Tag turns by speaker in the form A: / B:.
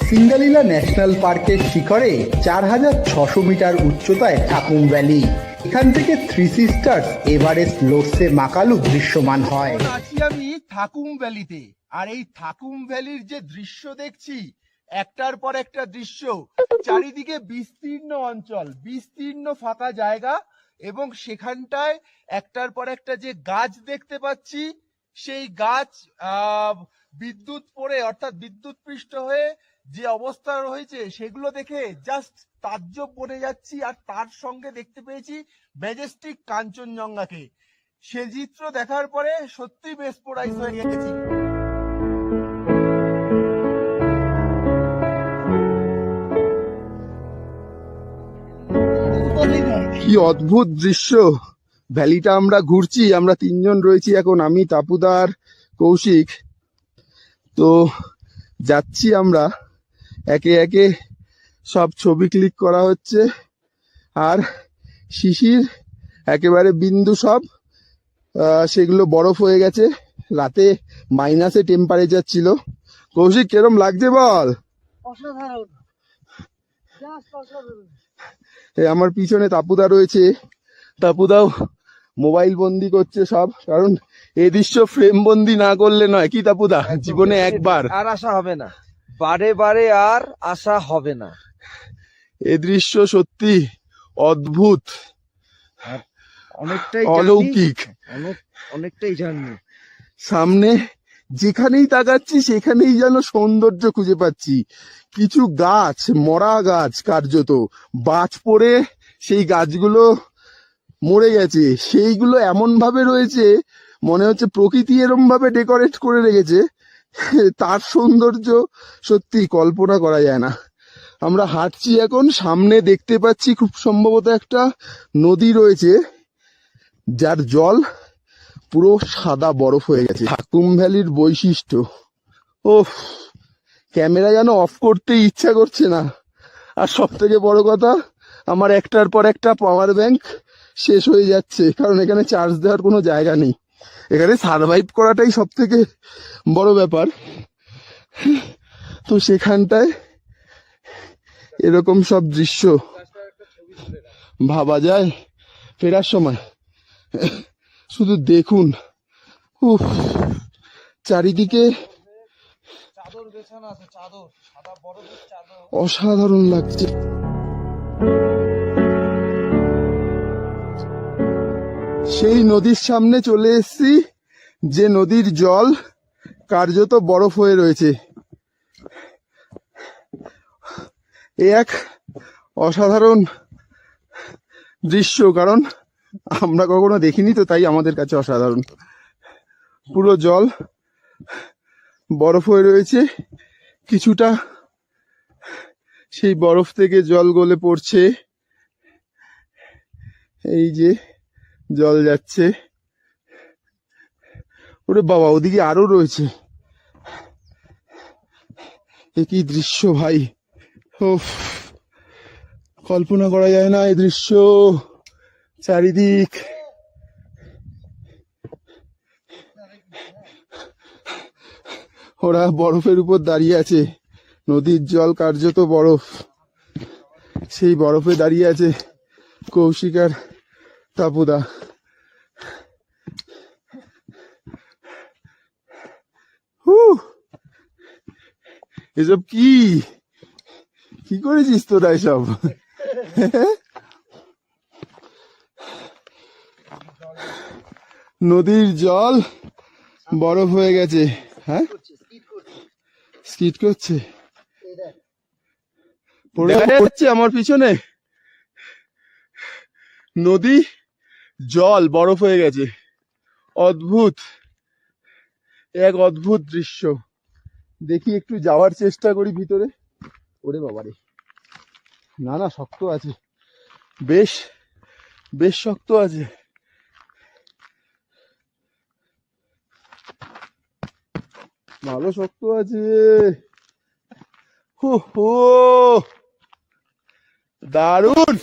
A: Singalila national পার্কের শিখরে 4600 metre উচ্চতায় থাকুম ভ্যালি। এখান থেকে three sisters Everest Lhotse Makalu দৃশ্যমান হয়।
B: আছি আমি থাকুম ভ্যালিতে, আর এই থাকুম ভ্যালির যে দৃশ্য দেখছি, একটার পর একটা দৃশ্য, চারিদিকে বিস্তীর্ণ অঞ্চল, বিস্তীর্ণ ফাঁকা জায়গা, এবং সেখানটায় একটার পর একটা যে গাছ দেখতে পাচ্ছি, সেই গাছ বিদ্যুৎ পড়ে অর্থাৎ বিদ্যুৎ পৃষ্ঠ হয়ে যে অবস্থা রয়েছে সেগুলো দেখে জাস্ট তাজ্জব বনে যাচ্ছি। আর তার সঙ্গে দেখতে পেয়েছি ম্যাজেস্টিক কাঞ্চনজঙ্ঘাকে। সে চিত্র দেখার পরে সত্যি মেসপোরাইজ হয়ে গেছি।
C: কি অদ্ভুত দৃশ্য! ভ্যালিটা আমরা ঘুরছি, আমরা তিনজন রয়েছি এখন, আমি, তাপুদার, কৌশিক। তো যাচ্ছি আমরা, একে একে সব ছবি ক্লিক করা হচ্ছে, আর শিশির একেবারে বিন্দু সব, সেগুলো বরফ হয়ে গেছে। রাতে মাইনাসে টেম্পারেচার ছিল। কৌশিক, কেরম লাগছে বল?
D: অসাধারণ, জাস্ট অসাধারণ।
C: আমার পিছনে তাপুদা রয়েছে, তাপুদাও মোবাইল বন্দি করছে সব, কারণ এই দৃশ্য ফ্রেম বন্দি না করলে নয়। কি তাপুদা, জীবনে একবার
D: আর আশা হবে না, বারে বারে আর আশা হবে না।
C: এই দৃশ্য সত্যি অদ্ভুত,
D: অনেকটাই
C: অলৌকিক,
D: অনেকটাই জার্নি।
C: সামনে যেখানেই তাকাচ্ছি সেখানেই যেন সৌন্দর্য খুঁজে পাচ্ছি। কিছু গাছ, মরা গাছ, কার্যত বাজ পড়ে সেই গাছগুলো মরে গেছে, সেইগুলো এমন ভাবে রয়েছে মনে হচ্ছে প্রকৃতি এরম ভাবে ডেকোরেট করে রেখেছে, তার সৌন্দর্য সত্যি কল্পনা করা যায় না। আমরা হাঁটছি এখন, সামনে দেখতে পাচ্ছি খুব সম্ভবত একটা নদী রয়েছে, যার জল পুরো সাদা বরফ হয়ে গেছে। থাকুম ভ্যালির বৈশিষ্ট্য, ওহ, ক্যামেরা যেন অফ করতে ইচ্ছা করছে না। আর সব থেকে বড় কথা, আমার একটার পর একটা পাওয়ার ব্যাংক শেষ হয়ে যাচ্ছে, কারণ এখানে চার্জ দেওয়ার কোনো জায়গা নেই। এখানে সারভাইভ করাটাই সব থেকে বড় ব্যাপার। তো সেখানটায় এরকম সব দৃশ্য ভাবা যায় ফেরার সময়। শুধু দেখুন, উফ, চারিদিকে
D: চাদর বেছানো আছে, চাদর, সাদা বরফের চাদর,
C: অসাধারণ লাগছে। সেই নদীর সামনে চলে এসেছি, যে নদীর জল কার্যত বরফ হয়ে রয়েছে। এ এক অসাধারণ দৃশ্য, কারণ আমরা কখনো দেখিনি তো, তাই আমাদের কাছে অসাধারণ। পুরো জল বরফ হয়ে রয়েছে, কিছুটা সেই বরফ থেকে জল গলে পড়ছে, এই যে জল যাচ্ছে। ওরে বাবা, ওদিকে আরো রয়েছে। একই দৃশ্য ভাই, উফ, কল্পনা করা যায় না এই দৃশ্য। চারিদিক ওরা বরফের উপর দাঁড়িয়ে আছে, নদীর জল কার্যত বরফ, সেই বরফে দাঁড়িয়ে আছে কৌশিক আর তাপুদা। এসব কি কি করেছিস তোরা এসব? নদীর জল বরফ হয়ে গেছে। হ্যাঁ, স্কিট করছে, পড়ছে আমার পিছনে। নদী জল বরফ হয়ে গেছে, অদ্ভুত, এক অদ্ভুত দৃশ্য। দেখি একটু যাওয়ার চেষ্টা করি ভিতরে। ওরে বাবারে, না না, শক্ত আছে, বেশ বেশ শক্ত আছে। ভালো শক্ত আছে। হো হো, দারুণ।